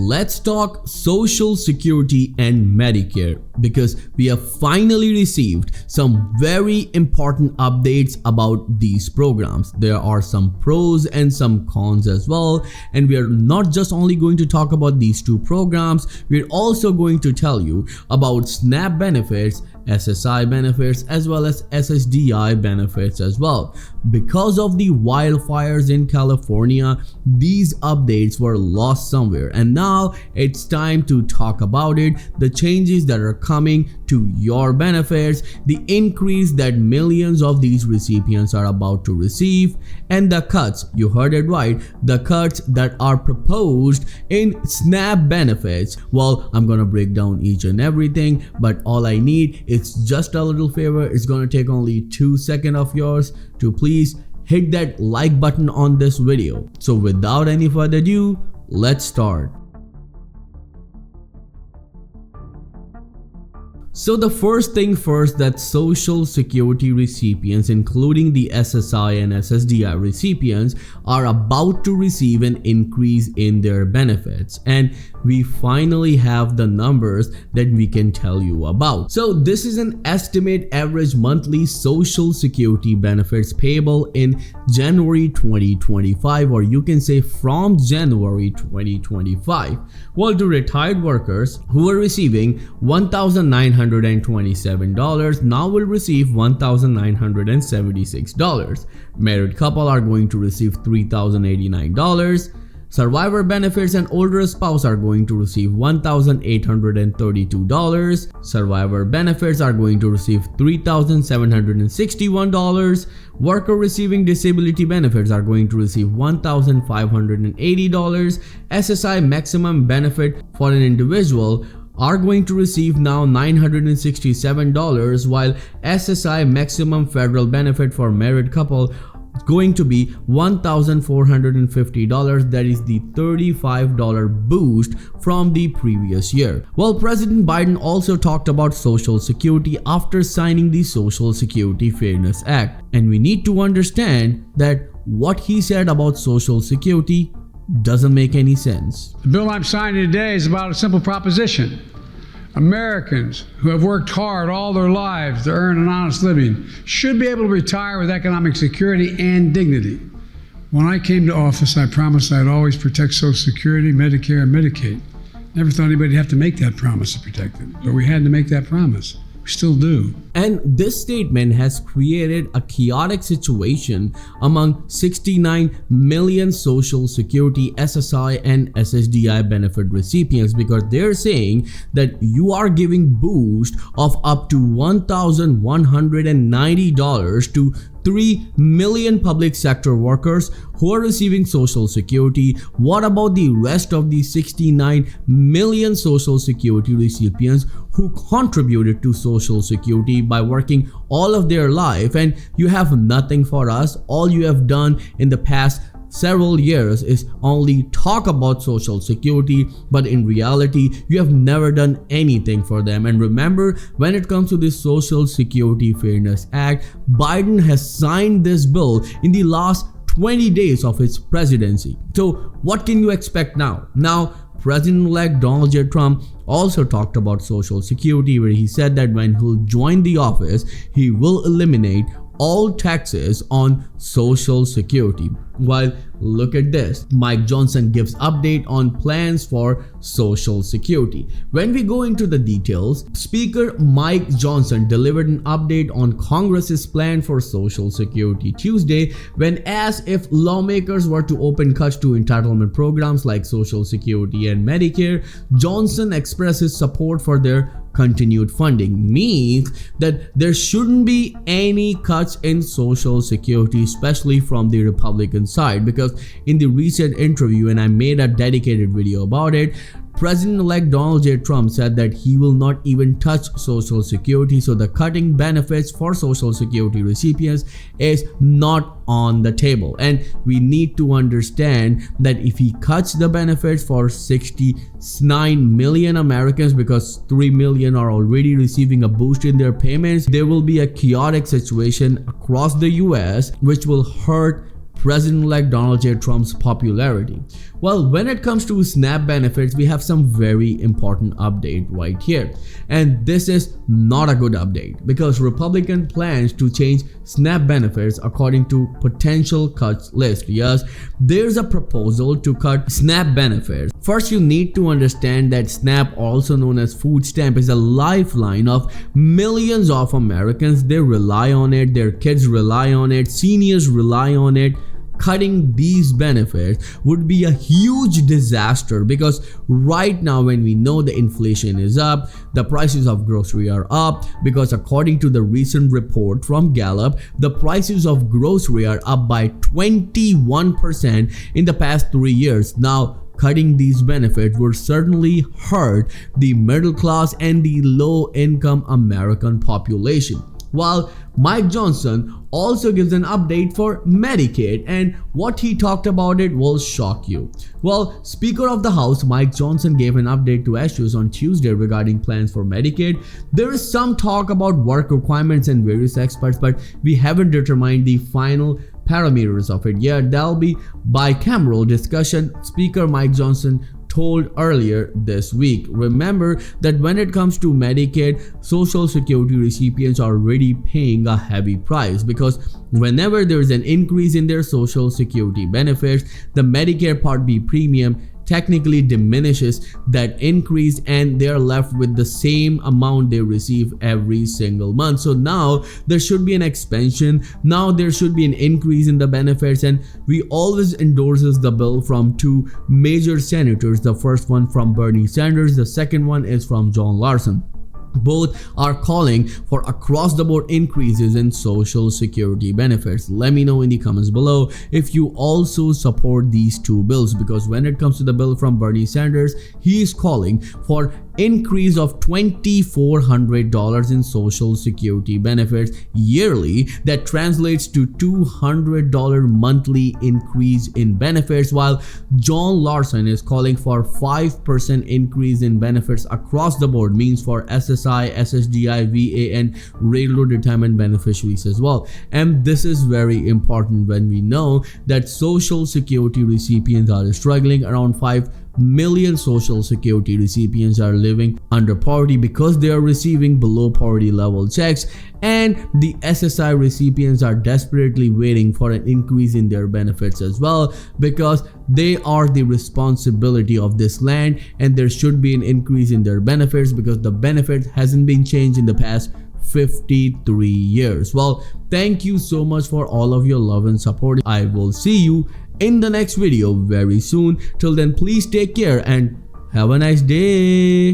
let's talk Social Security and Medicare, because we have finally received some very important updates about these programs. There are some pros and some cons as well, and we are not just only going to talk about these two programs, we're also going to tell you about SNAP benefits, SSI benefits, as well as SSDI benefits as well. Because of the wildfires in California, these updates were lost somewhere, and now it's time to talk about it, the changes that are coming to your benefits, the increase that millions of these recipients are about to receive, and the cuts, you heard it right, the cuts that are proposed in SNAP benefits. Well, I'm gonna break down each and everything, but all I need is just a little favor. It's gonna take only 2 seconds of yours to please hit that like button on this video. So without any further ado, let's start. So the first thing first, that Social Security recipients, including the SSI and SSDI recipients, are about to receive an increase in their benefits, and we finally have the numbers that we can tell you about. So this is an estimate average monthly Social Security benefits payable in January 2025, or you can say from January 2025. Well, to retired workers who are receiving $1,927 now will receive $1,976. Married couple are going to receive $3,089. Survivor benefits and older spouse are going to receive $1,832. Survivor benefits are going to receive $3,761. Worker receiving disability benefits are going to receive $1,580. SSI maximum benefit for an individual are going to receive now $967, while SSI maximum federal benefit for married couple going to be $1,450. That is the $35 boost from the previous year. Well, President Biden also talked about Social Security after signing the Social Security Fairness Act, and we need to understand that what he said about Social Security doesn't make any sense. The bill I'm signing today is about a simple proposition. Americans who have worked hard all their lives to earn an honest living should be able to retire with economic security and dignity. When I came to office, I promised I'd always protect Social Security, Medicare, and Medicaid. Never thought anybody'd have to make that promise to protect them, but we had to make that promise. We still do. And this statement has created a chaotic situation among 69 million Social Security, SSI, and SSDI benefit recipients, because they're saying that you are giving boost of up to $1,190 to 3 million public sector workers who are receiving Social Security. What about the rest of the 69 million Social Security recipients who contributed to Social Security by working all of their life, and you have nothing for us? All you have done in the past several years is only talk about Social Security, but in reality you have never done anything for them. And remember, when it comes to the Social Security Fairness Act, Biden has signed this bill in the last 20 days of his presidency. So what can you expect now? Now, President-elect Donald J. Trump also talked about Social Security, where he said that when he'll join the office, he will eliminate all taxes on Social Security. While look at this, Mike Johnson gives update on plans for Social Security. When we go into the details, Speaker Mike Johnson delivered an update on Congress's plan for Social Security Tuesday, when asked if lawmakers were to open cuts to entitlement programs like Social Security and Medicare, Johnson expressed his support for their continued funding. Means that there shouldn't be any cuts in Social Security, especially from the Republican side, because in the recent interview, and I made a dedicated video about it, President-elect Donald J. Trump said that he will not even touch Social Security. So the cutting benefits for Social Security recipients is not on the table. And we need to understand that if he cuts the benefits for 69 million Americans, because 3 million are already receiving a boost in their payments, there will be a chaotic situation across the US, which will hurt President-elect Donald J. Trump's popularity. Well, when it comes to SNAP benefits, we have some very important update right here. And this is not a good update because Republican plans to change SNAP benefits according to potential cuts list. Yes, there's a proposal to cut SNAP benefits. First, you need to understand that SNAP, also known as food stamp, is a lifeline of millions of Americans. They rely on it, their kids rely on it, seniors rely on it. Cutting these benefits would be a huge disaster because right now, when we know the inflation is up, the prices of grocery are up, because according to the recent report from Gallup, the prices of grocery are up by 21% in the past 3 years. Now, cutting these benefits would certainly hurt the middle class and the low-income American population. While Mike Johnson also gives an update for Medicaid, and what he talked about it will shock you. Well, Speaker of the House Mike Johnson gave an update to issues on Tuesday regarding plans for Medicaid. There is some talk about work requirements and various experts, but we haven't determined the final parameters of it yet. That'll be bicameral discussion, Speaker Mike Johnson told earlier this week. Remember that when it comes to Medicaid, Social Security recipients are already paying a heavy price because whenever there is an increase in their Social Security benefits, the Medicare Part B premium technically diminishes that increase and they're left with the same amount they receive every single month. So now there should be an expansion. Now there should be an increase in the benefits, and we always endorses the bill from two major senators. The first one from Bernie Sanders, the second one is from John Larson. Both are calling for across-the-board increases in Social Security benefits. Let me know in the comments below if you also support these two bills, because when it comes to the bill from Bernie Sanders, he is calling for increase of $2,400 in Social Security benefits yearly. That translates to $200 monthly increase in benefits, while John Larson is calling for 5% increase in benefits across the board, means for SSI, SSDI, VA, and regular retirement beneficiaries as well. And this is very important when we know that Social Security recipients are struggling. Around 5 million Social Security recipients are living under poverty because they are receiving below poverty level checks, and the SSI recipients are desperately waiting for an increase in their benefits as well because they are the responsibility of this land, and there should be an increase in their benefits because the benefit hasn't been changed in the past 53 years. Well, thank you so much for all of your love and support. I will see you in the next video very soon. Till then, please take care and have a nice day.